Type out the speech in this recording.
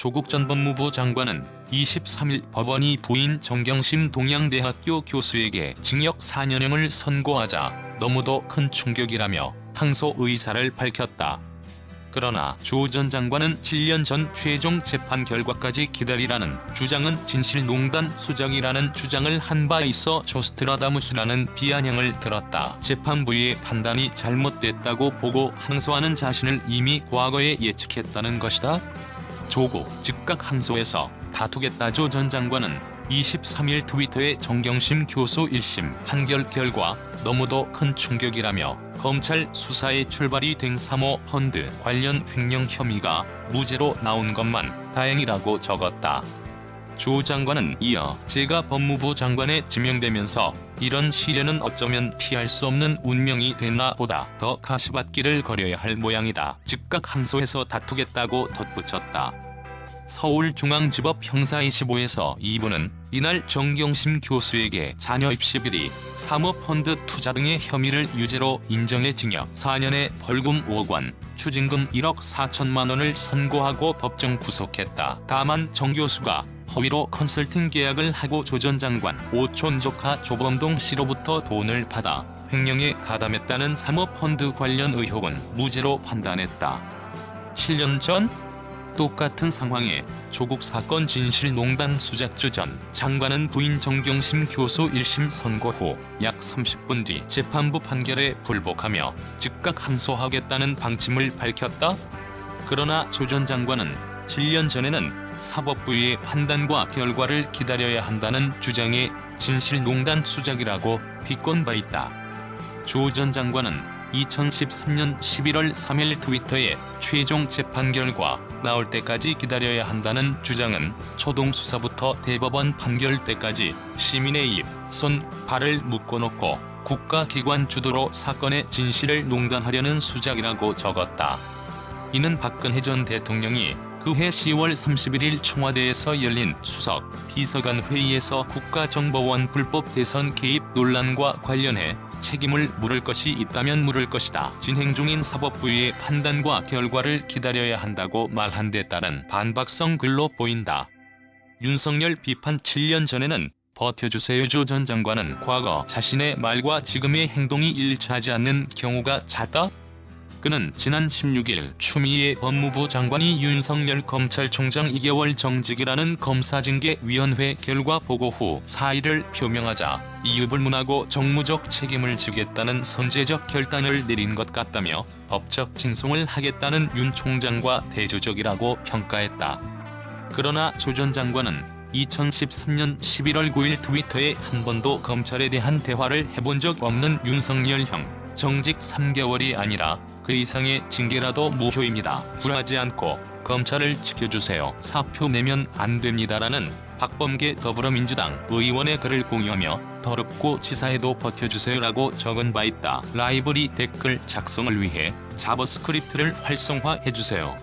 조국 전 법무부 장관은 23일 법원이 부인 정경심 동양대학교 교수에게 징역 4년형을 선고하자 너무도 큰 충격이라며 항소 의사를 밝혔다. 그러나 조 전 장관은 7년 전 최종 재판 결과까지 기다리라는 주장은 진실농단 수작이라는 주장을 한 바 있어 조스트라다무스라는 비아냥을 들었다. 재판부의 판단이 잘못됐다고 보고 항소하는 자신을 이미 과거에 예측했다는 것이다. 조국 즉각 항소에서 다투겠다. 조 전 장관은 23일 트위터에 정경심 교수 1심 판결 결과 너무도 큰 충격이라며 검찰 수사에 출발이 된 사모펀드 관련 횡령 혐의가 무죄로 나온 것만 다행이라고 적었다. 조 장관은 이어 제가 법무부 장관에 지명되면서 이런 시련은 어쩌면 피할 수 없는 운명이 됐나 보다 더 가시밭길을 걸어야 할 모양이다. 즉각 항소해서 다투겠다고 덧붙였다. 서울중앙지법 형사 25에서 2부는 이날 정경심 교수에게 자녀 입시 비리, 사모펀드 투자 등의 혐의를 유죄로 인정해 징역 4년에 벌금 5억 원, 추징금 1억 4천만 원을 선고하고 법정 구속했다. 다만 정 교수가 허위로 컨설팅 계약을 하고 조 전 장관 오촌 조카 조범동 씨로부터 돈을 받아 횡령에 가담했다는 사모펀드 관련 의혹은 무죄로 판단했다. 7년 전 똑같은 상황에 조국 사건 진실농단 수작조 전 장관은 부인 정경심 교수 1심 선고 후 약 30분 뒤 재판부 판결에 불복하며 즉각 항소하겠다는 방침을 밝혔다. 그러나 조 전 장관은 7년 전에는 사법부의 판단과 결과를 기다려야 한다는 주장에 진실농단 수작이라고 비꼰 바 있다. 조 전 장관은 2013년 11월 3일 트위터에 최종 재판 결과 나올 때까지 기다려야 한다는 주장은 초동수사부터 대법원 판결 때까지 시민의 입, 손, 발을 묶어놓고 국가기관 주도로 사건의 진실을 농단하려는 수작이라고 적었다. 이는 박근혜 전 대통령이 그해 10월 31일 청와대에서 열린 수석, 비서관 회의에서 국가정보원 불법 대선 개입 논란과 관련해 책임을 물을 것이 있다면 물을 것이다. 진행 중인 사법부의 판단과 결과를 기다려야 한다고 말한 데 따른 반박성 글로 보인다. 윤석열 비판 7년 전에는 버텨주세요. 조 전 장관은 과거 자신의 말과 지금의 행동이 일치하지 않는 경우가 잦다. 그는 지난 16일 추미애 법무부 장관이 윤석열 검찰총장 2개월 정직이라는 검사징계위원회 결과 보고 후 사의를 표명하자 이유 불문하고 정무적 책임을 지겠다는 선제적 결단을 내린 것 같다며 법적 징송을 하겠다는 윤 총장과 대조적이라고 평가했다. 그러나 조 전 장관은 2013년 11월 9일 트위터에 한 번도 검찰에 대한 대화를 해본 적 없는 윤석열형 정직 3개월이 아니라 그 이상의 징계라도 무효입니다. 굴하지 않고 검찰을 지켜주세요. 사표 내면 안 됩니다라는 박범계 더불어민주당 의원의 글을 공유하며 더럽고 치사해도 버텨주세요라고 적은 바 있다. 라이브러리 댓글 작성을 위해 자바스크립트를 활성화해주세요.